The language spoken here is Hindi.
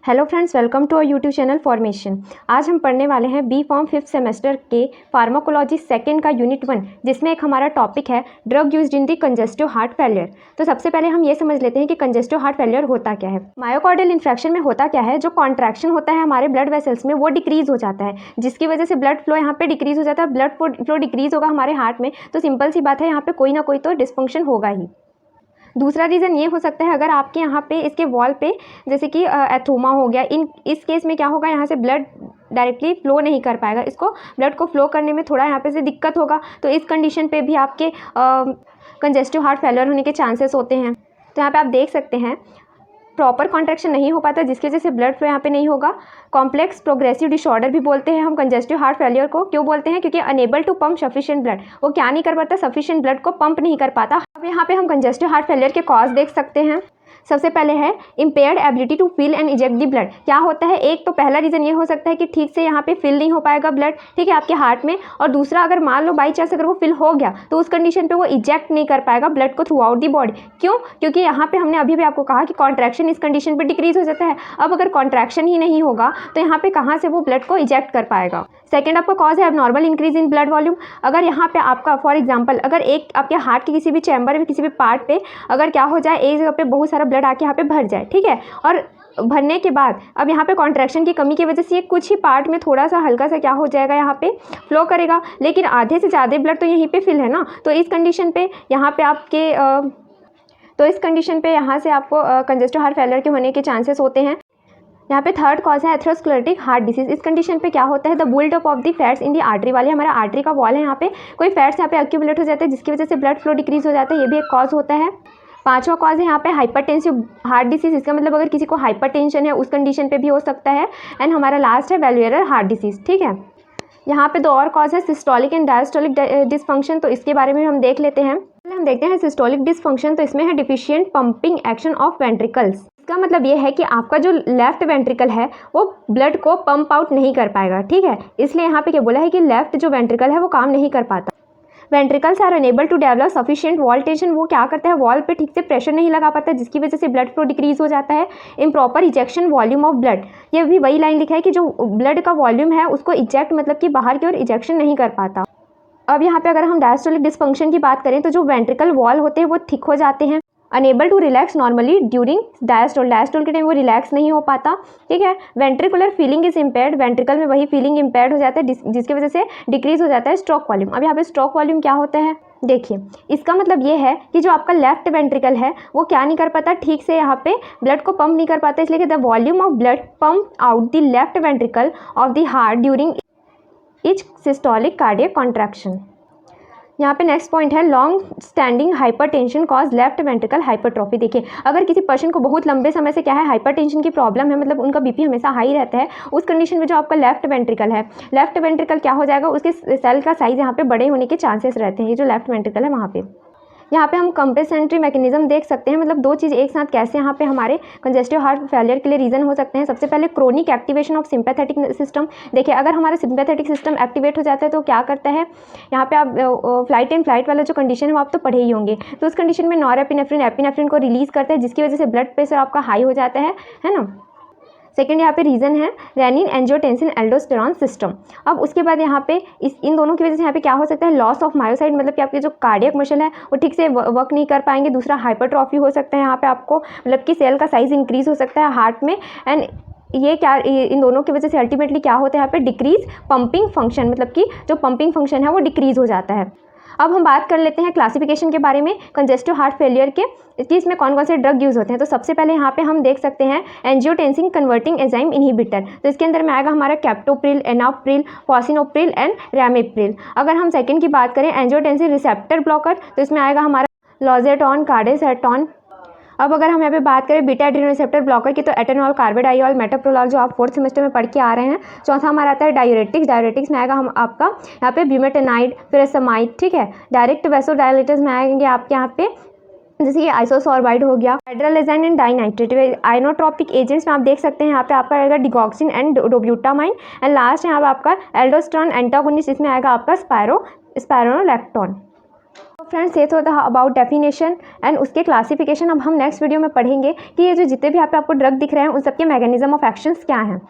Hello friends, welcome to our YouTube channel formation. आज हम पढ़ने वाले हैं बी फॉर्म 5th सेमेस्टर के फार्माकोलॉजी सेकंड का यूनिट 1, जिसमें एक हमारा टॉपिक है drug used in the congestive heart failure. तो सबसे पहले हम ये समझ लेते हैं कि कंजेस्टिव हार्ट फेलियर होता क्या है। मायोकार्डियल इन्फेक्शन में होता क्या है, जो कॉन्ट्रैक्शन होता है हमारे ब्लड वेसल्स में वो डिक्रीज हो जाता है, जिसकी वजह से ब्लड फ्लो यहाँ पे डिक्रीज हो जाता है। ब्लड फ्लो डिक्रीज होगा हमारे हार्ट में तो सिंपल सी बात है, यहाँ पे कोई ना कोई तो डिस्फंक्शन होगा ही। दूसरा रीज़न ये हो सकता है, अगर आपके यहाँ पे इसके वॉल पे जैसे कि एथोमा हो गया, इस केस में क्या होगा, यहाँ से ब्लड डायरेक्टली फ्लो नहीं कर पाएगा, इसको ब्लड को फ्लो करने में थोड़ा यहाँ पे से दिक्कत होगा। तो इस कंडीशन पे भी आपके कंजेस्टिव हार्ट फेलियर होने के चांसेस होते हैं। तो यहाँ पे आप देख सकते हैं प्रॉपर कॉन्ट्रैक्शन नहीं हो पाता, जिसकी वजह से ब्लड फ्लो यहाँ पे नहीं होगा। कॉम्प्लेक्स प्रोग्रेसिव डिसऑर्डर भी बोलते हैं हम कंजेस्टिव हार्ट फेलियर को। क्यों बोलते हैं? क्योंकि unable to pump sufficient blood, वो क्या नहीं कर पाता, सफिशिएंट ब्लड को पंप नहीं कर पाता। अब यहाँ पे हम कंजेस्टिव हार्ट फेलियर के कॉज देख सकते हैं। सबसे पहले है impaired ability to fill and eject the blood. क्या होता है, एक तो पहला रीज़न ये हो सकता है कि ठीक से यहाँ पे फिल नहीं हो पाएगा ब्लड, ठीक है, आपके हार्ट में। और दूसरा, अगर मान लो बाई चांस अगर वो फिल हो गया तो उस कंडीशन पे वो इजेक्ट नहीं कर पाएगा ब्लड को थ्रू आउट दी बॉडी। क्यों? क्योंकि यहाँ पे हमने अभी भी आपको कहा कि कॉन्ट्रैक्शन इस कंडीशन पर डिक्रीज हो जाता है। अब अगर कॉन्ट्रैक्शन ही नहीं होगा तो यहाँ पे कहाँ से वो ब्लड को इजेक्ट कर पाएगा। सेकेंड आपका कॉज है abnormal increase in blood volume. अगर यहाँ पे आपका फॉर एग्जांपल अगर एक आपके हार्ट के किसी भी चैम्बर में किसी भी पार्ट पे अगर क्या हो जाए, एक जगह पे बहुत सारा ब्लड आके यहाँ पे भर जाए, ठीक है, और भरने के बाद अब यहाँ पे कॉन्ट्रैक्शन की कमी की वजह से ये कुछ ही पार्ट में थोड़ा सा हल्का सा क्या हो जाएगा, यहाँ पे फ्लो करेगा, लेकिन आधे से ज़्यादा ब्लड तो यहीं पे फिल है ना। तो इस कंडीशन पे यहाँ पे आपके यहाँ से आपको कंजेस्टिव हार्ट फेलियर के होने के चांसेस होते हैं। यहाँ पे थर्ड कॉज है एथेरोस्क्लेरोटिक हार्ट डिसीज। इस कंडीशन पे क्या होता है, the buildup of the fats in the artery वाले, हमारा आर्टरी का वॉल है, यहाँ पे कोई फैट्स यहाँ पे एक्यूमुलेट हो जाते हैं, जिसकी वजह से ब्लड फ्लो डिक्रीज हो जाता है। ये भी एक कॉज होता है। पांचवा कॉज है यहाँ पे हाइपरटेंसिव हार्ट डिसीज। इसका मतलब अगर किसी को हाइपरटेंशन है उस कंडीशन पे भी हो सकता है। एंड हमारा लास्ट है वैल्वुलर हार्ट डिसीज, ठीक है। यहाँ पे दो और कॉज है सिस्टोलिक एंड डायस्टोलिक डिसफंक्शन। तो इसके बारे में हम देख लेते हैं। पहले हम देखते हैं सिस्टोलिक डिसफंक्शन। तो इसमें है deficient pumping action of ventricles. इसका मतलब ये है कि आपका जो लेफ्ट वेंट्रिकल है वो ब्लड को पंप आउट नहीं कर पाएगा, ठीक है। इसलिए यहाँ पे क्या बोला है कि लेफ्ट जो वेंट्रिकल है वो काम नहीं कर पाता। Ventricles are unable to develop sufficient wall tension. वो क्या करता है, वॉल पे ठीक से प्रेशर नहीं लगा पाता, जिसकी वजह से ब्लड फ्लो डिक्रीज हो जाता है। Improper ejection volume of blood, ये भी वही लाइन लिखा है कि जो ब्लड का वॉल्यूम है उसको इजेक्ट मतलब कि बाहर की ओर इजेक्शन नहीं कर पाता। अब यहाँ पे अगर हम डायस्टोलिक डिसफंक्शन की बात करें तो जो वेंट्रिकल वॉल होते हैं वो थिक हो जाते हैं। Unable to relax normally during diastole के टाइम वो रिलैक्स नहीं हो पाता, ठीक है। Ventricular filling is impaired, ventricle में वही फीलिंग इम्पेयर्ड हो जाता है, जिसकी वजह से डिक्रीज हो जाता है स्ट्रोक वॉल्यूम। अब यहाँ पे स्ट्रोक वॉल्यूम क्या होता है, देखिए, इसका मतलब ये है कि जो आपका लेफ्ट वेंट्रिकल है वो क्या नहीं कर पाता, ठीक से यहाँ पे ब्लड को पंप नहीं कर पाता, इसलिए the volume of blood pump out the left ventricle of the heart during each systolic cardiac contraction. यहाँ पे नेक्स्ट पॉइंट है long standing hypertension cause left ventricle hypertrophy. देखिए, अगर किसी पर्सन को बहुत लंबे समय से क्या है, हाइपरटेंशन की प्रॉब्लम है, मतलब उनका बीपी हमेशा हाई रहता है, उस कंडीशन में जो आपका लेफ्ट वेंट्रिकल है, लेफ्ट वेंट्रिकल क्या हो जाएगा, उसके सेल का साइज यहाँ पे बड़े होने के चांसेस रहते हैं। ये जो लेफ्ट वेंट्रिकल है वहाँ पे यहाँ पे हम कंपेंसेटरी मैकेनिज्म देख सकते हैं, मतलब दो चीज़ एक साथ कैसे यहाँ पे हमारे कंजेस्टिव हार्ट फेलियर के लिए रीज़न हो सकते हैं। सबसे पहले chronic activation of sympathetic system. देखिए, अगर हमारा सिंपैथेटिक सिस्टम एक्टिवेट हो जाता है तो क्या करता है, यहाँ पे आप फ्लाइट एंड फ्लाइट वाला जो कंडीशन है वो आप तो पढ़े ही होंगे। तो उस कंडीशन में नॉरएपिनेफ्रिन एपिनेफ्रिन को रिलीज़ करता है, जिसकी वजह से ब्लड प्रेशर आपका हाई हो जाता है ना। सेकेंड यहाँ पे रीज़न है रेनिन एंजियोटेंसिन एल्डोस्टेरॉन सिस्टम। अब उसके बाद यहाँ पे इन दोनों की वजह से यहाँ पे क्या हो सकता है, लॉस ऑफ मायोसाइट, मतलब कि आपके जो कार्डियक मसल है वो ठीक से वर्क नहीं कर पाएंगे। दूसरा हाइपरट्रॉफी हो सकता है, यहाँ पे आपको मतलब कि सेल का साइज इंक्रीज हो सकता है हार्ट में। एंड ये क्या, इन दोनों की वजह से अल्टीमेटली क्या होता है, यहाँ पे डिक्रीज पंपिंग फंक्शन, मतलब कि जो पंपिंग फंक्शन है वो डिक्रीज हो जाता है। अब हम बात कर लेते हैं क्लासिफिकेशन के बारे में कंजेस्टिव हार्ट फेलियर के, इसमें कौन कौन से ड्रग यूज़ होते हैं। तो सबसे पहले यहाँ पे हम देख सकते हैं एंजियोटेंसिन कन्वर्टिंग एंजाइम इनहिबिटर। तो इसके अंदर में आएगा हमारा कैप्टोप्रिल, एनाप्रिल, फॉसिनोप्रिल एंड रैमिप्रिल। अगर हम सेकंड की बात करें एंजियोटेंसिन रिसेप्टर ब्लॉकर, तो इसमें आएगा हमारा लॉजेटॉन, कार्डेसेटॉन। अब अगर हम यहाँ पे बात करें बीटा एड्रेनल रिसेप्टर ब्लॉकर की, तो एटेनॉल, कार्बेडाइल, मेटोप्रोलॉल जो आप 4th सेमेस्टर में पढ़ के आ रहे हैं। चौथा हमारा आता है डायूरेटिक्स। डायूरेटिक्स में आएगा हम आपका यहाँ पे ब्यूमेटेनाइड, फिरेसमाइड, ठीक है। डायरेक्ट वैसोडायलेटर्स में आएंगे आपके यहाँ पे जैसे कि आइसोसॉर्बाइड हो गया, हाइड्रोलेजाइन एंड डाइनाइट्रेट। आइनोट्रोपिक एजेंट्स में आप देख सकते हैं यहाँ पे आपका आएगा डिगॉक्सिन एंड डोब्यूटामाइन। एंड लास्ट यहाँ पे आपका एल्डोस्टेरॉन एंटागोनिस्ट, इसमें आएगा आपका स्पाइरोनोलैक्टोन। फ्रेंड्स ये तो था अबाउट डेफिनेशन एंड उसके क्लासिफिकेशन। अब हम नेक्स्ट वीडियो में पढ़ेंगे कि ये जो जितने भी यहाँ पे आपको ड्रग दिख रहे हैं उन सबके मैकेनिज्म ऑफ एक्शंस क्या हैं।